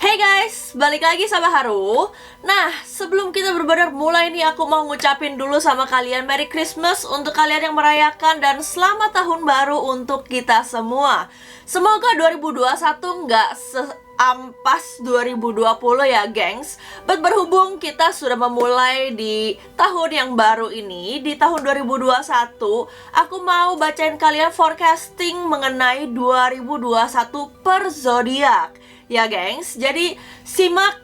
Hey guys, balik lagi sama Haru. Nah, sebelum kita benar-benar mulai nih, aku mau ngucapin dulu sama kalian Merry Christmas untuk kalian yang merayakan, dan selamat tahun baru untuk kita semua. Semoga 2021 nggak seampas 2020 ya gengs. But berhubung kita sudah memulai di tahun yang baru ini, di tahun 2021, aku mau bacain kalian forecasting mengenai 2021 per zodiak. Ya gengs, jadi simak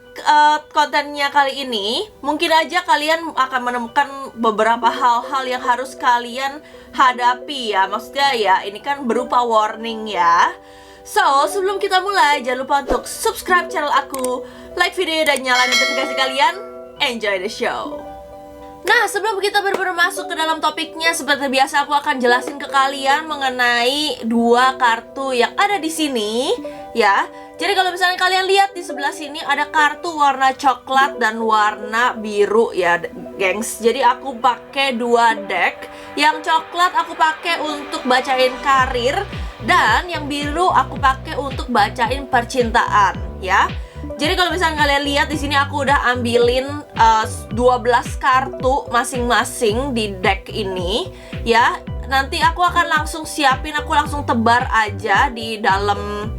kontennya kali ini. Mungkin aja kalian akan menemukan beberapa hal-hal yang harus kalian hadapi ya. Maksudnya ya, ini kan berupa warning ya. So, sebelum kita mulai, jangan lupa untuk subscribe channel aku, like video dan nyalain notifikasi kalian. Enjoy the show. Nah, sebelum kita benar-benar masuk ke dalam topiknya, seperti biasa aku akan jelasin ke kalian mengenai dua kartu yang ada di sini ya. Jadi kalau misalnya kalian lihat di sebelah sini ada kartu warna coklat dan warna biru ya, gengs. Jadi aku pakai dua deck. Yang coklat aku pakai untuk bacain karir, dan yang biru aku pakai untuk bacain percintaan ya. Jadi kalau misalnya kalian lihat di sini aku udah ambilin 12 kartu masing-masing di deck ini ya. Nanti aku akan langsung siapin, aku langsung tebar aja di dalam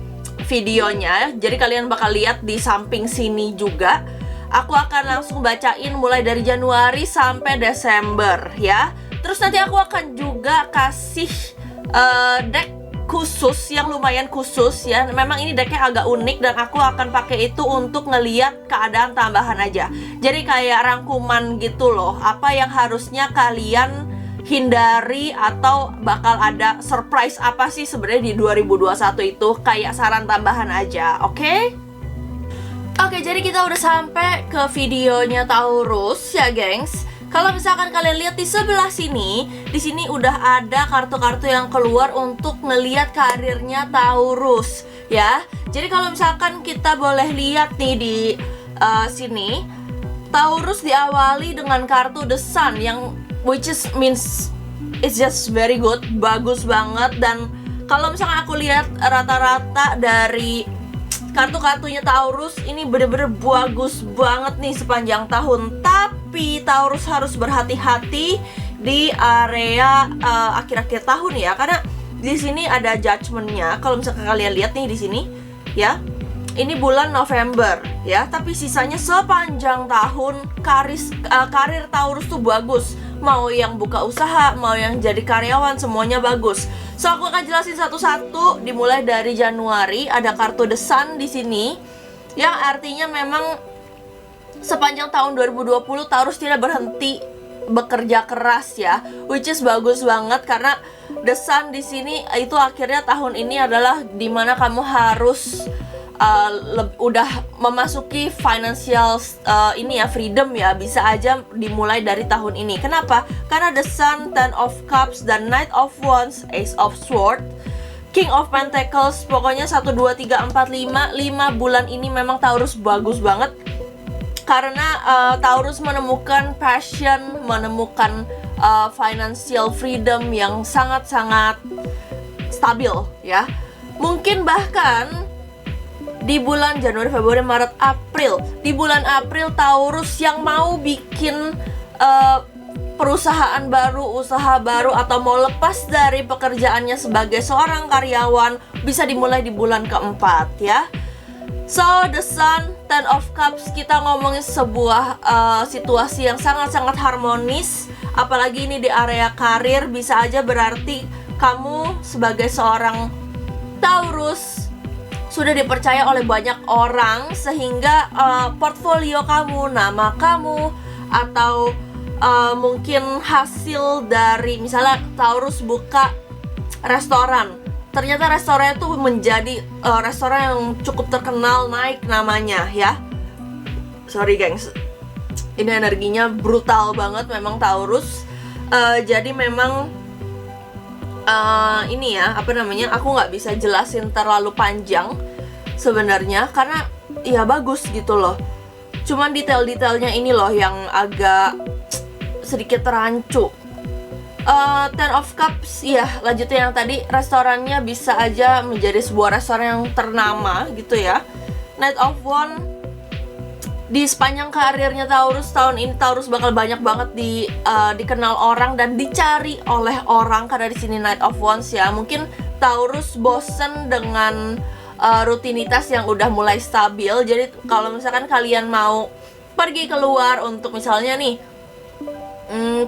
videonya. Jadi kalian bakal lihat di samping sini juga. Aku akan langsung bacain mulai dari Januari sampai Desember ya. Terus nanti aku akan juga kasih deck khusus yang lumayan khusus ya. Memang ini decknya agak unik dan aku akan pakai itu untuk ngeliat keadaan tambahan aja. Jadi kayak rangkuman gitu loh, apa yang harusnya kalian hindari atau bakal ada surprise apa sih sebenarnya di 2021 itu, kayak saran tambahan aja, oke? Oke, jadi kita udah sampai ke videonya Taurus ya, gengs. Kalau misalkan kalian lihat di sebelah sini, di sini udah ada kartu-kartu yang keluar untuk ngelihat karirnya Taurus ya. Jadi kalau misalkan kita boleh lihat nih di sini, Taurus diawali dengan kartu The Sun yang which is means it's just very good, bagus banget. Dan kalau misalkan aku lihat rata-rata dari kartu-kartunya Taurus ini bener-bener bagus banget nih sepanjang tahun. Tapi Taurus harus berhati-hati di area akhir-akhir tahun ya, karena di sini ada judgment-nya. Kalau misalkan kalian lihat nih di sini ya, ini bulan November ya, tapi sisanya sepanjang tahun karir Taurus tuh bagus. Mau yang buka usaha, mau yang jadi karyawan, semuanya bagus. So aku akan jelasin satu-satu. Dimulai dari Januari, ada kartu The Sun di sini, yang artinya memang sepanjang tahun 2020 Taurus tidak berhenti bekerja keras ya, which is bagus banget karena The Sun di sini itu akhirnya tahun ini adalah dimana kamu harus udah memasuki financial ini ya, freedom ya. Bisa aja dimulai dari tahun ini. Kenapa? Karena The Sun, Ten of Cups, dan Knight of Wands, Ace of Swords, King of Pentacles. Pokoknya 1, 2, 3, 4, 5 bulan ini memang Taurus bagus banget. Karena Taurus menemukan passion, menemukan financial freedom yang sangat-sangat stabil ya. Mungkin bahkan di bulan Januari, Februari, Maret, April, di bulan April Taurus yang mau bikin perusahaan baru, usaha baru, atau mau lepas dari pekerjaannya sebagai seorang karyawan, bisa dimulai di bulan keempat ya. So The Sun, Ten of Cups, kita ngomongin sebuah situasi yang sangat-sangat harmonis. Apalagi ini di area karir, bisa aja berarti kamu sebagai seorang Taurus sudah dipercaya oleh banyak orang, sehingga portfolio kamu, nama kamu, atau mungkin hasil dari misalnya Taurus buka restoran, ternyata restorannya itu menjadi restoran yang cukup terkenal, naik namanya ya. Sorry gengs, ini energinya brutal banget memang Taurus. Jadi memang ini ya, apa namanya, aku nggak bisa jelasin terlalu panjang sebenarnya, karena ya bagus gitu loh. Cuman detail-detailnya ini loh yang agak sedikit rancu. Ten of Cups, ya lanjutnya yang tadi, restorannya bisa aja menjadi sebuah restoran yang ternama gitu ya. Knight of Wands di sepanjang karirnya Taurus tahun ini, Taurus bakal banyak banget dikenal orang dan dicari oleh orang karena di sini Knight of Wands ya. Mungkin Taurus bosen dengan rutinitas yang udah mulai stabil. Jadi kalau misalkan kalian mau pergi keluar untuk misalnya nih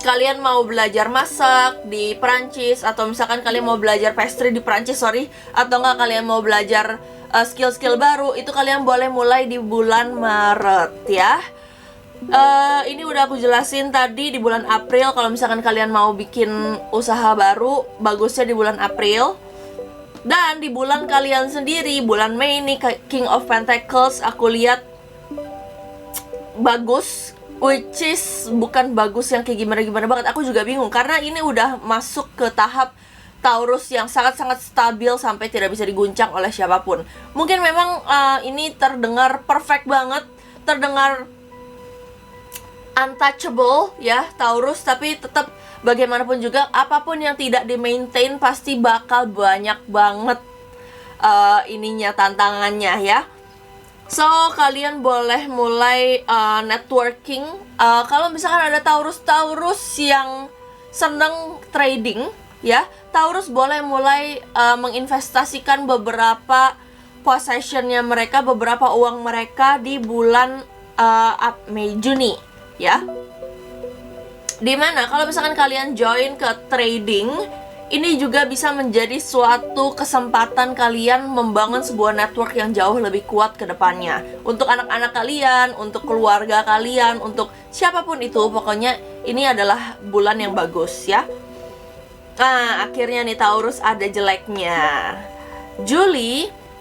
kalian mau belajar masak di Perancis, atau misalkan kalian mau belajar pastry di Perancis, atau enggak kalian mau belajar skill-skill baru, itu kalian boleh mulai di bulan Maret ya. Ini udah aku jelasin tadi di bulan April. Kalau misalkan kalian mau bikin usaha baru, bagusnya di bulan April. Dan di bulan kalian sendiri, bulan Mei nih, King of Pentacles aku lihat bagus, which is bukan bagus yang kayak gimana-gimana banget. Aku juga bingung karena ini udah masuk ke tahap Taurus yang sangat-sangat stabil sampai tidak bisa diguncang oleh siapapun. Mungkin memang ini terdengar perfect banget, terdengar untouchable ya Taurus, tapi tetap bagaimanapun juga apapun yang tidak di-maintain pasti bakal banyak banget tantangannya ya. So, kalian boleh mulai networking. Kalau misalkan ada Taurus yang seneng trading ya, Taurus boleh mulai menginvestasikan beberapa possessionnya mereka, beberapa uang mereka di bulan Mei Juni ya. Dimana kalau misalkan kalian join ke trading, ini juga bisa menjadi suatu kesempatan kalian membangun sebuah network yang jauh lebih kuat ke depannya. Untuk anak-anak kalian, untuk keluarga kalian, untuk siapapun itu, pokoknya ini adalah bulan yang bagus ya. Nah, akhirnya nih Taurus ada jeleknya.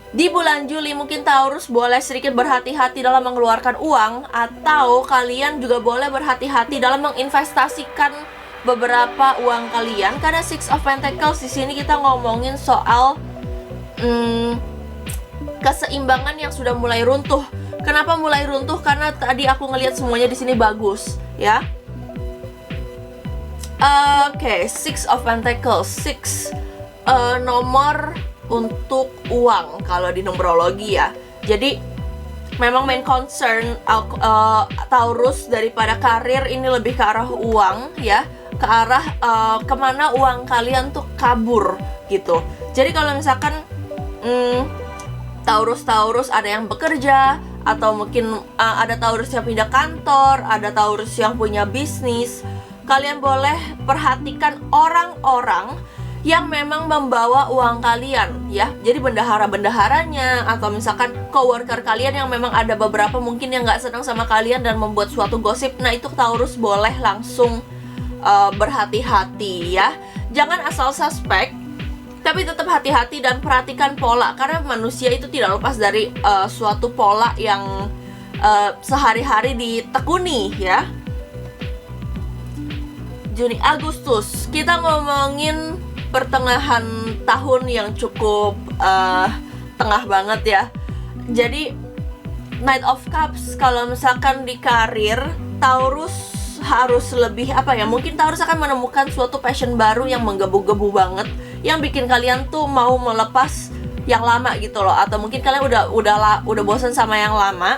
Di bulan Juli mungkin Taurus boleh sedikit berhati-hati dalam mengeluarkan uang, atau kalian juga boleh berhati-hati dalam menginvestasikan beberapa uang kalian, karena Six of Pentacles di sini kita ngomongin soal keseimbangan yang sudah mulai runtuh. Kenapa mulai runtuh? Karena tadi aku ngelihat semuanya di sini bagus ya. Oke, Six of Pentacles, nomor untuk uang kalau di numerologi ya. Jadi memang main concern Taurus daripada karir ini lebih ke arah uang ya, ke arah kemana uang kalian tuh kabur gitu. Jadi kalau misalkan Taurus ada yang bekerja, atau mungkin ada Taurus yang pindah kantor, ada Taurus yang punya bisnis, kalian boleh perhatikan orang-orang yang memang membawa uang kalian ya. Jadi bendahara-bendaharanya, atau misalkan coworker kalian yang memang ada beberapa mungkin yang nggak senang sama kalian dan membuat suatu gosip. Nah, itu Taurus boleh langsung berhati-hati ya. Jangan asal suspek, tapi tetap hati-hati dan perhatikan pola, karena manusia itu tidak lepas dari suatu pola yang sehari-hari ditekuni ya. Juni, Agustus, kita ngomongin pertengahan tahun yang cukup tengah banget ya. Jadi Knight of Cups, kalau misalkan di karir, Taurus harus lebih mungkin Taurus akan menemukan suatu passion baru yang menggebu-gebu banget, yang bikin kalian tuh mau melepas yang lama gitu loh, atau mungkin kalian udah bosan sama yang lama.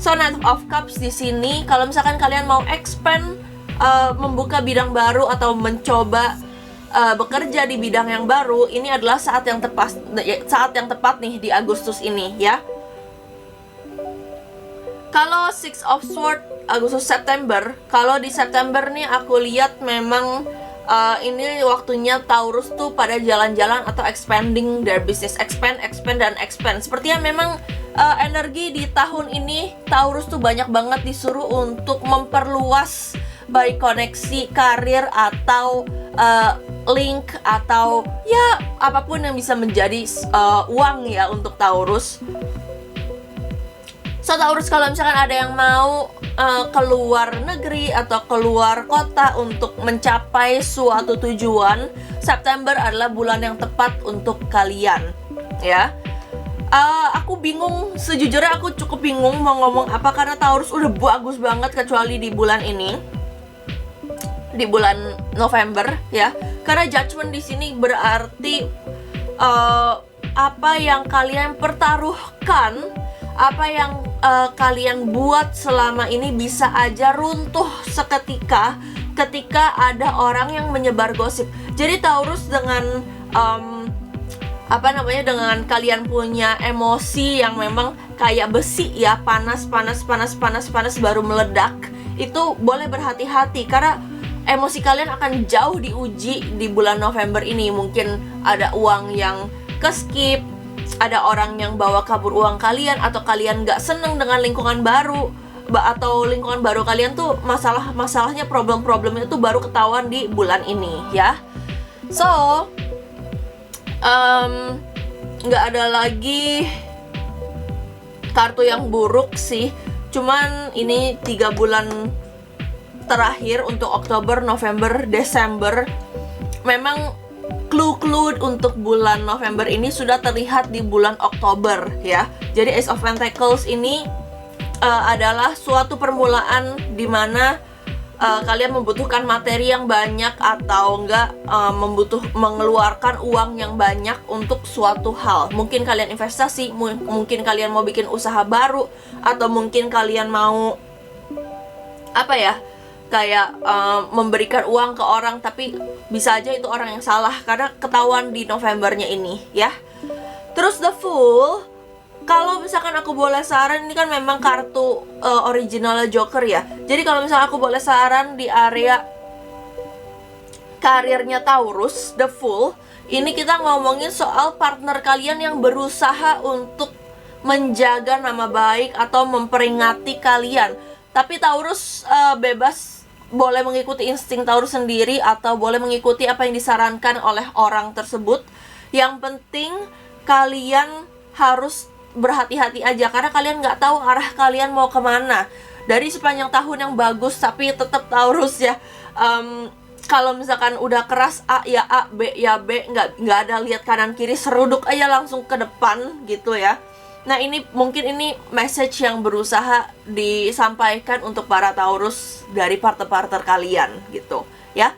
So Knight of Cups di sini, kalau misalkan kalian mau expand, membuka bidang baru atau mencoba bekerja di bidang yang baru, ini adalah saat yang tepat nih di Agustus ini ya. Kalau Six of Swords Agustus September, kalau di September nih aku lihat memang ini waktunya Taurus tuh pada jalan-jalan atau expanding their business, expand dan expand. Sepertinya memang energi di tahun ini Taurus tuh banyak banget disuruh untuk memperluas baik koneksi karir atau link, atau ya apapun yang bisa menjadi uang ya untuk Taurus. So Taurus, kalau misalkan ada yang mau keluar negeri atau keluar kota untuk mencapai suatu tujuan, September adalah bulan yang tepat untuk kalian ya. Aku bingung, sejujurnya aku cukup bingung mau ngomong apa, karena Taurus udah bagus banget kecuali di bulan ini, di bulan November ya. Karena judgment di sini berarti apa yang kalian pertaruhkan Apa yang kalian buat selama ini bisa aja runtuh seketika ketika ada orang yang menyebar gosip. Jadi Taurus dengan dengan kalian punya emosi yang memang kayak besi ya, panas baru meledak, itu boleh berhati-hati karena emosi kalian akan jauh diuji di bulan November ini. Mungkin ada uang yang ke-skip, ada orang yang bawa kabur uang kalian, atau kalian gak seneng dengan lingkungan baru, atau lingkungan baru kalian tuh masalahnya, problem-problemnya tuh baru ketahuan di bulan ini ya. So nggak ada lagi kartu yang buruk sih, cuman ini 3 bulan terakhir untuk Oktober, November, Desember, memang clue-clue untuk bulan November ini sudah terlihat di bulan Oktober ya. Jadi Ace of Pentacles ini adalah suatu permulaan di mana kalian membutuhkan materi yang banyak atau enggak mengeluarkan uang yang banyak untuk suatu hal. Mungkin kalian investasi, mungkin kalian mau bikin usaha baru, atau mungkin kalian mau kayak memberikan uang ke orang, tapi bisa aja itu orang yang salah karena ketahuan di Novembernya ini ya. Terus The Fool, kalau misalkan aku boleh saran, ini kan memang kartu originalnya Joker ya. Jadi kalau misalkan aku boleh saran di area karirnya Taurus, The Fool, ini kita ngomongin soal partner kalian yang berusaha untuk menjaga nama baik atau memperingati kalian. Tapi Taurus bebas, boleh mengikuti insting Taurus sendiri atau boleh mengikuti apa yang disarankan oleh orang tersebut. Yang penting kalian harus berhati-hati aja karena kalian nggak tahu arah kalian mau kemana. Dari sepanjang tahun yang bagus, tapi tetap Taurus ya, kalau misalkan udah keras A ya A, B ya B, nggak ada lihat kanan kiri, seruduk aja langsung ke depan gitu ya. Nah ini mungkin ini message yang berusaha disampaikan untuk para Taurus dari partner-partner kalian gitu ya.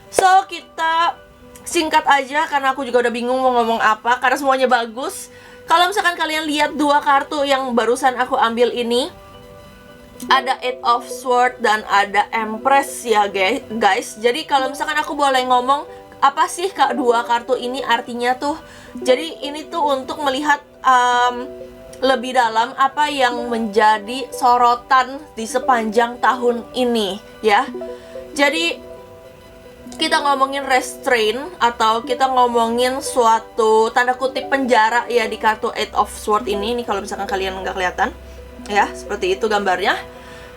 So kita singkat aja karena aku juga udah bingung mau ngomong apa karena semuanya bagus. Kalau misalkan kalian lihat 2 kartu yang barusan aku ambil ini, ada Eight of Swords dan ada Empress ya guys. Jadi kalau misalkan aku boleh ngomong, apa sih Kak 2 kartu ini artinya tuh? Jadi ini tuh untuk melihat lebih dalam apa yang menjadi sorotan di sepanjang tahun ini ya. Jadi kita ngomongin restraint atau kita ngomongin suatu tanda kutip penjara ya di kartu Eight of Swords ini. Ini kalau misalkan kalian nggak kelihatan ya, seperti itu gambarnya.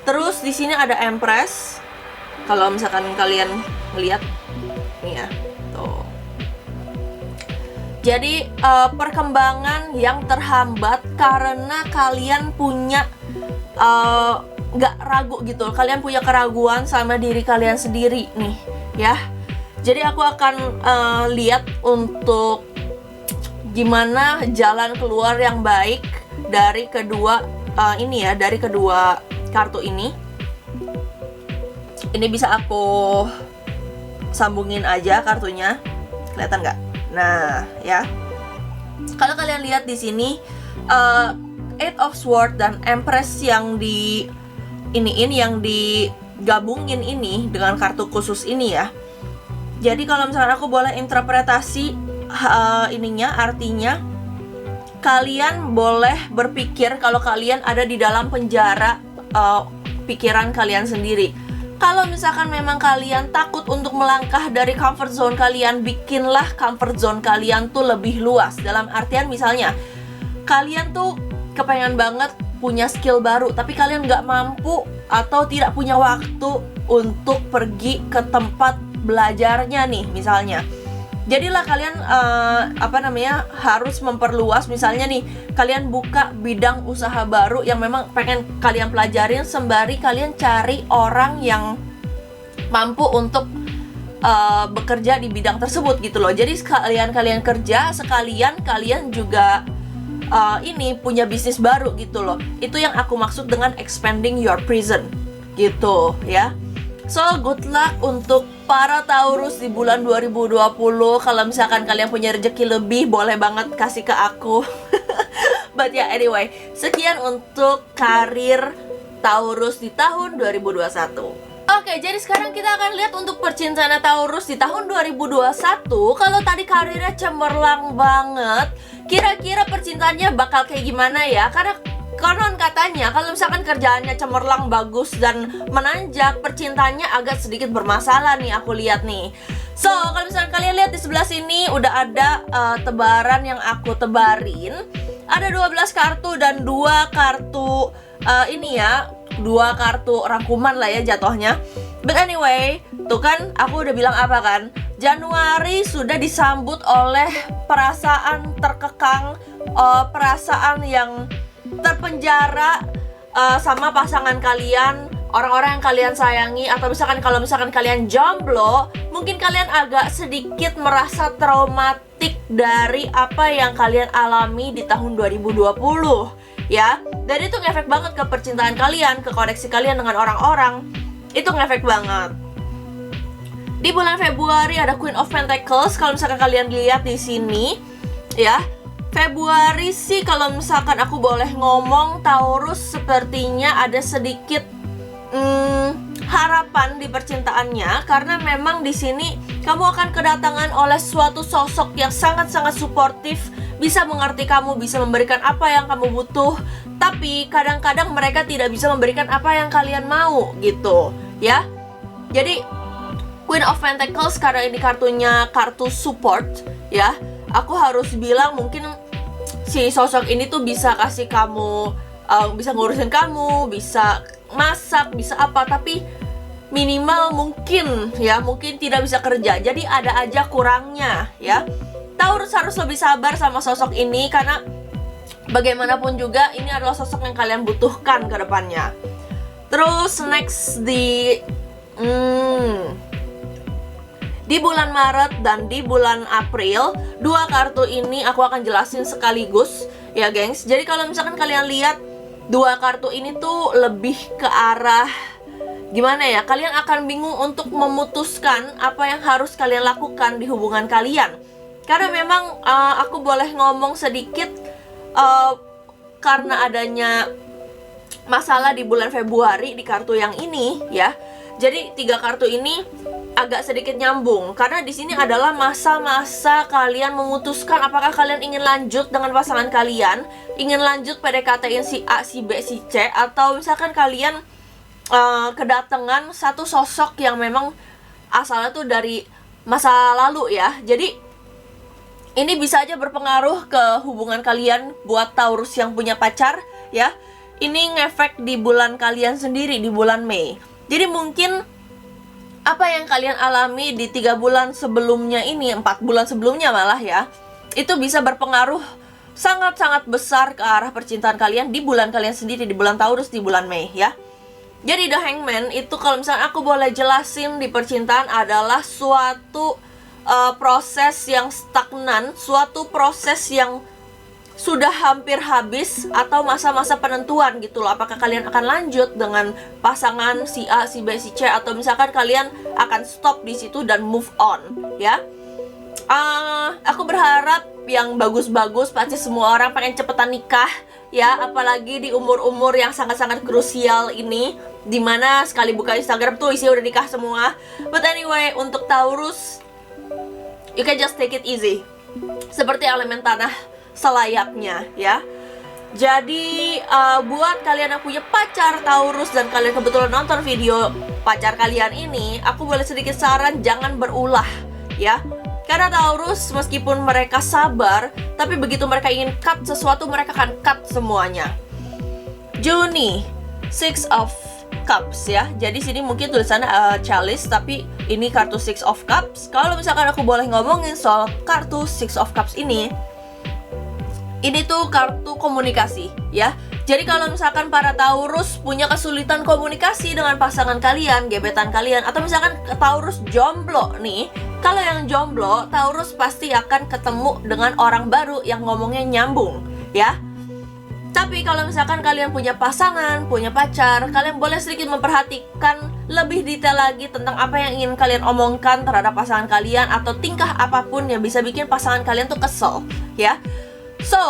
Terus di sini ada Empress. Kalau misalkan kalian melihat nih ya, tuh. Jadi perkembangan yang terhambat karena kalian punya nggak ragu gitu. Kalian punya keraguan sama diri kalian sendiri nih ya. Jadi aku akan lihat untuk gimana jalan keluar yang baik dari kedua dari kedua kartu ini. Ini bisa aku sambungin aja kartunya, kelihatan nggak? Nah ya, kalau kalian lihat di sini Eight of Swords dan Empress yang yang digabungin ini dengan kartu khusus ini ya. Jadi kalau misalnya aku boleh interpretasi artinya kalian boleh berpikir kalau kalian ada di dalam penjara pikiran kalian sendiri. Kalau misalkan memang kalian takut untuk melangkah dari comfort zone kalian, bikinlah comfort zone kalian tuh lebih luas. Dalam artian misalnya kalian tuh kepengen banget punya skill baru, tapi kalian nggak mampu atau tidak punya waktu untuk pergi ke tempat belajarnya nih misalnya. Jadilah kalian harus memperluas. Misalnya nih kalian buka bidang usaha baru yang memang pengen kalian pelajarin, sembari kalian cari orang yang mampu untuk bekerja di bidang tersebut gitu loh. Jadi sekalian kalian kerja, sekalian kalian juga punya bisnis baru gitu loh. Itu yang aku maksud dengan expanding your prison gitu ya. So good luck untuk para Taurus di bulan 2020. Kalau misalkan kalian punya rezeki lebih, boleh banget kasih ke aku. But ya, anyway, sekian untuk karir Taurus di tahun 2021. Oke, jadi sekarang kita akan lihat untuk percintaan Taurus di tahun 2021. Kalau tadi karirnya cemerlang banget, kira-kira percintaannya bakal kayak gimana ya? Karena konon katanya kalau misalkan kerjaannya cemerlang, bagus, dan menanjak, percintaannya agak sedikit bermasalah nih, aku lihat nih. So, kalau misalkan kalian lihat di sebelah sini udah ada tebaran yang aku tebarin. Ada 12 kartu dan 2 kartu ini ya, 2 kartu rangkuman lah ya jatuhnya. But anyway, tuh kan aku udah bilang apa kan? Januari sudah disambut oleh perasaan terkekang, perasaan yang terpenjara sama pasangan kalian, orang-orang yang kalian sayangi. Atau misalkan kalau misalkan kalian jomblo, mungkin kalian agak sedikit merasa traumatik dari apa yang kalian alami di tahun 2020 ya. Dan itu ngefek banget ke percintaan kalian, ke koneksi kalian dengan orang-orang. Itu ngefek banget. Di bulan Februari ada Queen of Pentacles. Kalau misalkan kalian lihat di sini ya, Februari sih kalau misalkan aku boleh ngomong, Taurus sepertinya ada sedikit harapan di percintaannya, karena memang di sini kamu akan kedatangan oleh suatu sosok yang sangat-sangat suportif, bisa mengerti kamu, bisa memberikan apa yang kamu butuh. Tapi kadang-kadang mereka tidak bisa memberikan apa yang kalian mau gitu ya. Jadi Queen of Pentacles karena ini kartunya kartu support ya, aku harus bilang mungkin si sosok ini tuh bisa kasih kamu, bisa ngurusin kamu, bisa masak, bisa apa, tapi minimal mungkin ya, mungkin tidak bisa kerja. Jadi ada aja kurangnya ya. Taurus harus lebih sabar sama sosok ini, karena bagaimanapun juga ini adalah sosok yang kalian butuhkan ke depannya. Terus next di bulan Maret dan di bulan April, 2 kartu ini aku akan jelasin sekaligus ya gengs. Jadi kalau misalkan kalian lihat 2 kartu ini tuh lebih ke arah gimana ya, kalian akan bingung untuk memutuskan apa yang harus kalian lakukan di hubungan kalian. Karena memang aku boleh ngomong sedikit, karena adanya masalah di bulan Februari di kartu yang ini ya. Jadi 3 kartu ini agak sedikit nyambung, karena di sini adalah masa-masa kalian memutuskan apakah kalian ingin lanjut dengan pasangan kalian, ingin lanjut PDKT-in si A, si B, si C, atau misalkan kalian kedatangan satu sosok yang memang asalnya tuh dari masa lalu ya. Jadi ini bisa aja berpengaruh ke hubungan kalian buat Taurus yang punya pacar ya. Ini ngefek di bulan kalian sendiri, di bulan Mei. Jadi mungkin apa yang kalian alami di 3 bulan sebelumnya ini, 4 bulan sebelumnya malah ya, itu bisa berpengaruh sangat-sangat besar ke arah percintaan kalian di bulan kalian sendiri, di bulan Taurus, di bulan Mei ya. Jadi The Hangman itu kalau misalnya aku boleh jelasin di percintaan adalah suatu proses yang stagnan, suatu proses yang sudah hampir habis atau masa-masa penentuan gitu loh. Apakah kalian akan lanjut dengan pasangan si A, si B, si C, atau misalkan kalian akan stop di situ dan move on ya. Aku berharap yang bagus-bagus, pasti semua orang pengen cepetan nikah ya, apalagi di umur-umur yang sangat-sangat krusial ini, dimana sekali buka Instagram tuh isinya udah nikah semua. But anyway, untuk Taurus, you can just take it easy, seperti elemen tanah selayaknya ya. Jadi buat kalian yang punya pacar Taurus dan kalian kebetulan nonton video pacar kalian ini, aku boleh sedikit saran, jangan berulah ya. Karena Taurus meskipun mereka sabar, tapi begitu mereka ingin cut sesuatu, mereka akan cut semuanya. Juni, 6 of Cups ya. Jadi sini mungkin tulisannya Chalice, tapi ini kartu 6 of Cups. Kalau misalkan aku boleh ngomongin soal kartu 6 of Cups ini tuh kartu komunikasi ya. Jadi kalau misalkan para Taurus punya kesulitan komunikasi dengan pasangan kalian, gebetan kalian, atau misalkan Taurus jomblo nih, kalau yang jomblo, Taurus pasti akan ketemu dengan orang baru yang ngomongnya nyambung ya. Tapi kalau misalkan kalian punya pasangan, punya pacar, kalian boleh sedikit memperhatikan lebih detail lagi tentang apa yang ingin kalian omongkan terhadap pasangan kalian, atau tingkah apapun yang bisa bikin pasangan kalian tuh kesel ya. So,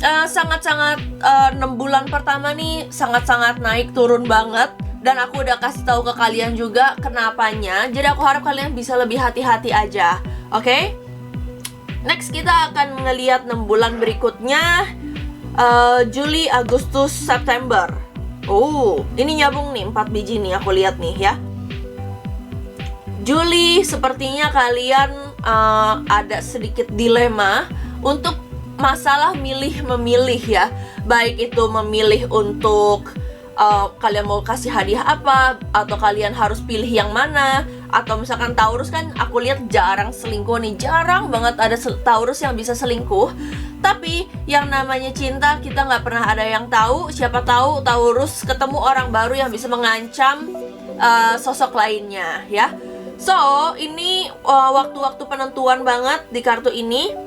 sangat-sangat 6 bulan pertama nih sangat-sangat naik turun banget. Dan aku udah kasih tahu ke kalian juga kenapanya. Jadi aku harap kalian bisa lebih hati-hati aja. Oke? Next kita akan ngeliat 6 bulan berikutnya. Juli, Agustus, September. Oh, ini nyambung nih 4 biji nih aku lihat nih ya. Juli sepertinya kalian ada sedikit dilema untuk masalah milih-memilih ya. Baik itu memilih untuk kalian mau kasih hadiah apa, atau kalian harus pilih yang mana. Atau misalkan Taurus kan aku lihat jarang selingkuh nih, jarang banget ada Taurus yang bisa selingkuh. Tapi yang namanya cinta kita nggak pernah ada yang tahu. Siapa tahu Taurus ketemu orang baru yang bisa mengancam sosok lainnya ya. So ini waktu-waktu penentuan banget di kartu ini.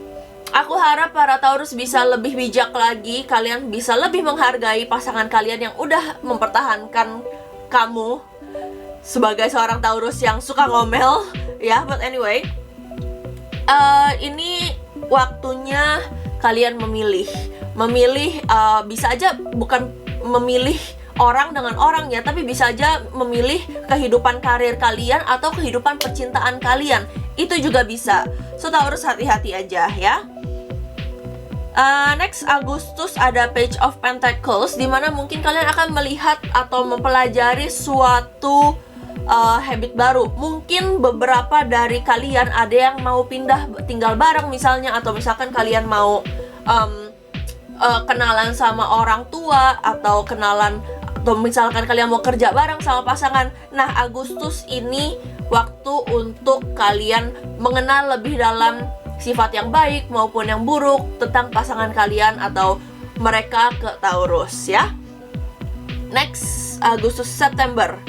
Aku harap para Taurus bisa lebih bijak lagi. Kalian bisa lebih menghargai pasangan kalian yang udah mempertahankan kamu sebagai seorang Taurus yang suka ngomel ya. But anyway, ini waktunya kalian memilih. Bisa aja bukan memilih orang dengan orang ya, tapi bisa aja memilih kehidupan karir kalian atau kehidupan percintaan kalian. Itu juga bisa. So Taurus hati-hati aja ya. Next Agustus ada Page of Pentacles, dimana mungkin kalian akan melihat atau mempelajari suatu habit baru. Mungkin beberapa dari kalian ada yang mau pindah tinggal bareng misalnya, atau misalkan kalian mau kenalan sama orang tua, atau misalkan kalian mau kerja bareng sama pasangan. Nah, Agustus ini waktu untuk kalian mengenal lebih dalam sifat yang baik maupun yang buruk tentang pasangan kalian atau mereka ke Taurus ya. Next, Agustus, September.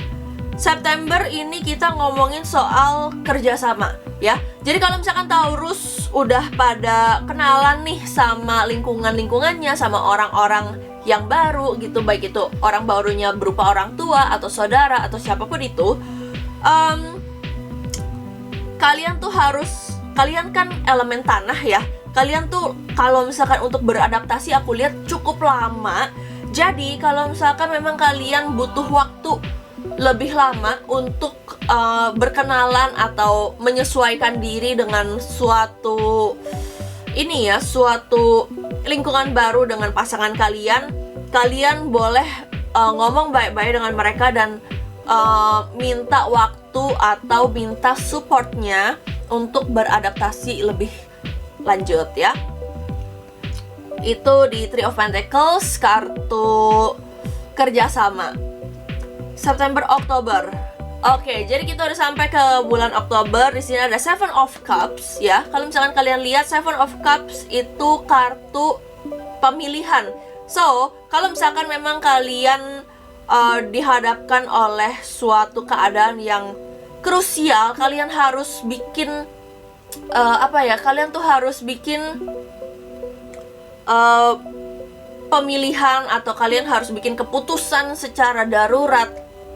September ini kita ngomongin soal kerjasama ya. Jadi kalau misalkan Taurus udah pada kenalan nih sama lingkungannya, sama orang-orang yang baru gitu, baik itu orang barunya berupa orang tua atau saudara atau siapapun itu, kalian kan elemen tanah ya. Kalian tuh kalau misalkan untuk beradaptasi aku lihat cukup lama. Jadi kalau misalkan memang kalian butuh waktu lebih lama untuk berkenalan atau menyesuaikan diri dengan suatu lingkungan baru dengan pasangan kalian, kalian boleh ngomong baik-baik dengan mereka dan minta waktu atau minta supportnya untuk beradaptasi lebih lanjut ya. Itu di Three of Pentacles, kartu kerjasama. September, Oktober. Oke, jadi kita udah sampai ke bulan Oktober. Di sini ada Seven of Cups ya. Kalau misalkan kalian lihat, Seven of Cups itu kartu pemilihan. So, kalau misalkan memang kalian dihadapkan oleh suatu keadaan yang krusial, kalian harus bikin kalian tuh harus bikin pemilihan atau kalian harus bikin keputusan secara darurat.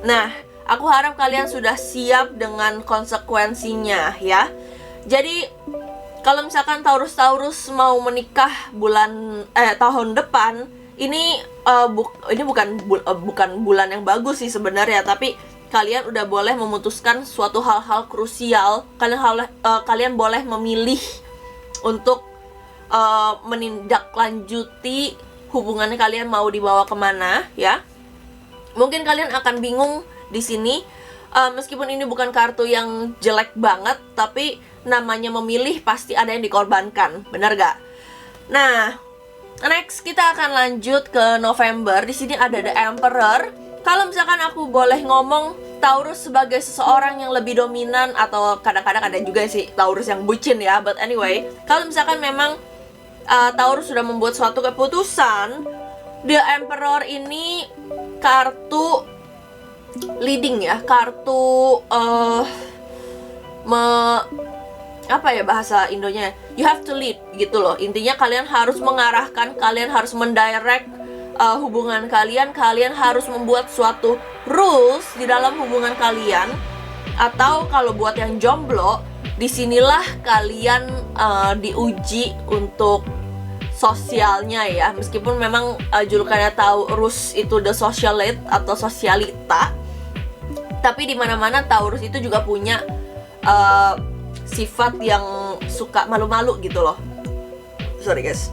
Nah, aku harap kalian sudah siap dengan konsekuensinya ya. Jadi kalau misalkan Taurus mau menikah tahun depan, ini bukan bulan yang bagus sih sebenarnya, tapi kalian udah boleh memutuskan suatu hal-hal krusial. Kalian boleh memilih untuk menindaklanjuti hubungannya, kalian mau dibawa kemana ya. Mungkin kalian akan bingung di sini, meskipun ini bukan kartu yang jelek banget, tapi namanya memilih pasti ada yang dikorbankan, benar gak? Nah, next kita akan lanjut ke November. Di sini ada The Emperor. Kalau misalkan aku boleh ngomong, Taurus sebagai seseorang yang lebih dominan, atau kadang-kadang ada juga sih Taurus yang bucin ya. But anyway, kalau misalkan memang Taurus sudah membuat suatu keputusan, The Emperor ini kartu leading ya, kartu bahasa Indonya, you have to lead gitu loh. Intinya kalian harus mengarahkan, kalian harus mendirect hubungan kalian, kalian harus membuat suatu rules di dalam hubungan kalian. Atau kalau buat yang jomblo, disinilah kalian diuji untuk sosialnya ya. Meskipun memang julukannya Taurus itu the socialite atau sosialita, tapi di mana-mana Taurus itu juga punya sifat yang suka malu-malu gitu loh. Sorry guys.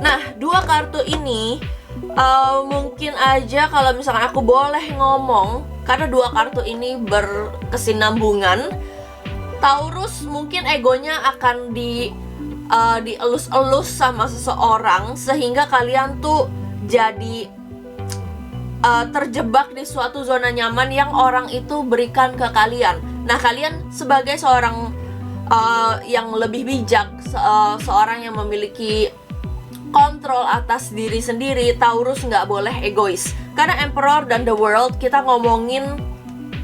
Nah, dua kartu ini mungkin aja kalau misalkan aku boleh ngomong, karena dua kartu ini berkesinambungan. Taurus mungkin egonya akan dielus-elus sama seseorang sehingga kalian tuh jadi terjebak di suatu zona nyaman yang orang itu berikan ke kalian. Nah, kalian sebagai seorang yang lebih bijak, seorang yang memiliki kontrol atas diri sendiri, Taurus nggak boleh egois. Karena Emperor dan The World kita ngomongin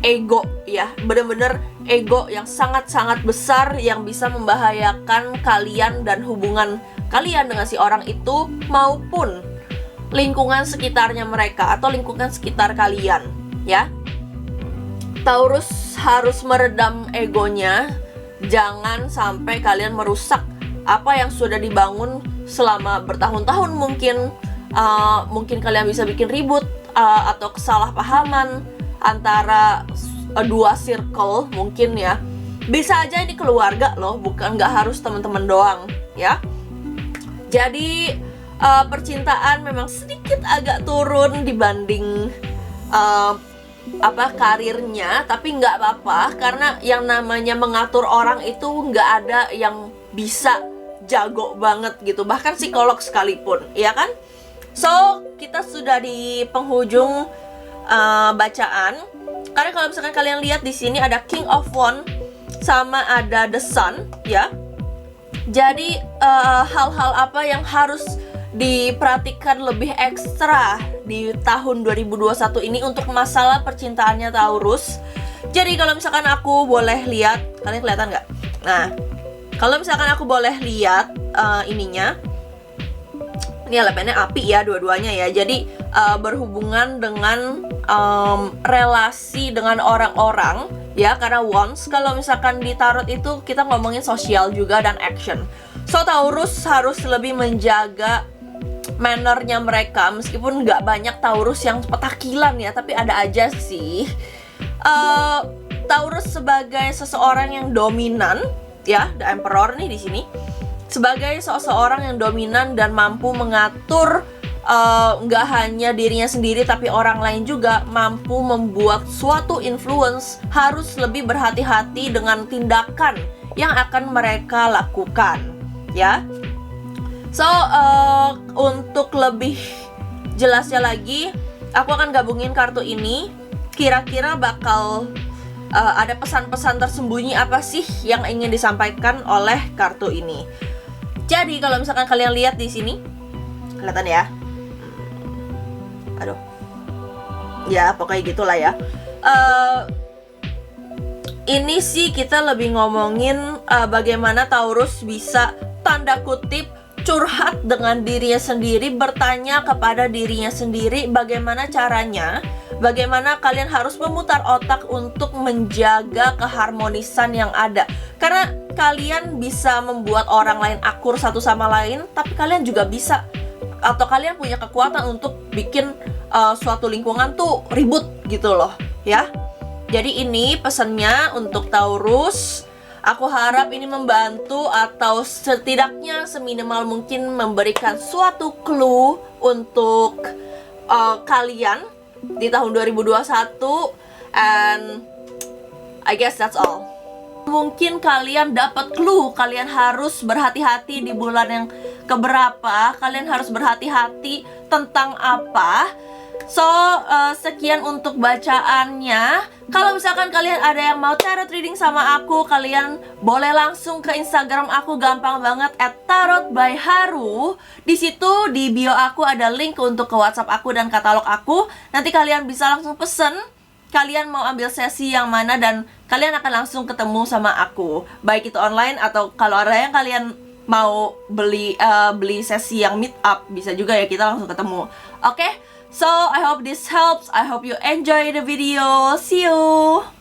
ego ya, bener-bener ego yang sangat-sangat besar yang bisa membahayakan kalian dan hubungan kalian dengan si orang itu maupun lingkungan sekitarnya mereka atau lingkungan sekitar kalian ya. Taurus harus meredam egonya, jangan sampai kalian merusak apa yang sudah dibangun selama bertahun-tahun. Mungkin kalian bisa bikin ribut atau kesalahpahaman antara dua circle mungkin ya. Bisa aja ini keluarga loh, bukan nggak harus teman-teman doang ya. Jadi percintaan memang sedikit agak turun dibanding karirnya, tapi nggak apa-apa karena yang namanya mengatur orang itu nggak ada yang bisa jago banget gitu, bahkan psikolog sekalipun, ya kan? So, kita sudah di penghujung bacaan. Karena kalau misalkan kalian lihat di sini ada King of Wands sama ada The Sun, ya. Jadi hal-hal apa yang harus diperhatikan lebih ekstra di tahun 2021 ini untuk masalah percintaannya Taurus. Jadi kalau misalkan aku boleh lihat, kalian kelihatan nggak? Nah, kalau misalkan aku boleh lihat ininya, ini elemennya api ya dua-duanya ya. Jadi berhubungan dengan relasi dengan orang-orang ya. Karena Wands kalau misalkan di tarot itu kita ngomongin sosial juga dan action. So Taurus harus lebih menjaga mannernya mereka. Meskipun nggak banyak Taurus yang petakilan ya, tapi ada aja sih. Taurus sebagai seseorang yang dominan ya, The Emperor nih di sini sebagai seseorang yang dominan dan mampu mengatur nggak hanya dirinya sendiri tapi orang lain juga, mampu membuat suatu influence, harus lebih berhati-hati dengan tindakan yang akan mereka lakukan ya. So untuk lebih jelasnya lagi, aku akan gabungin kartu ini. Kira-kira bakal ada pesan-pesan tersembunyi apa sih yang ingin disampaikan oleh kartu ini. Jadi kalau misalkan kalian lihat di sini, kelihatan ya? Aduh, ya pokoknya gitulah ya. Ini sih kita lebih ngomongin bagaimana Taurus bisa tanda kutip curhat dengan dirinya sendiri, bertanya kepada dirinya sendiri bagaimana caranya, bagaimana kalian harus memutar otak untuk menjaga keharmonisan yang ada. Karena kalian bisa membuat orang lain akur satu sama lain, tapi kalian juga bisa atau kalian punya kekuatan untuk bikin suatu lingkungan tuh ribut gitu loh ya. Jadi ini pesannya untuk Taurus. Aku harap ini membantu atau setidaknya seminimal mungkin memberikan suatu clue untuk kalian di tahun 2021. And I guess that's all. Mungkin kalian dapat clue, kalian harus berhati-hati di bulan yang keberapa, kalian harus berhati-hati tentang apa. So, sekian untuk bacaannya. Kalau misalkan kalian ada yang mau tarot reading sama aku, kalian boleh langsung ke Instagram aku, gampang banget @tarotbyharu. Di situ di bio aku ada link untuk ke WhatsApp aku dan katalog aku. Nanti kalian bisa langsung pesen kalian mau ambil sesi yang mana dan kalian akan langsung ketemu sama aku. Baik itu online atau kalau ada yang kalian mau beli sesi yang meet up, bisa juga ya, kita langsung ketemu. Oke? So, I hope this helps. I hope you enjoy the video. See you!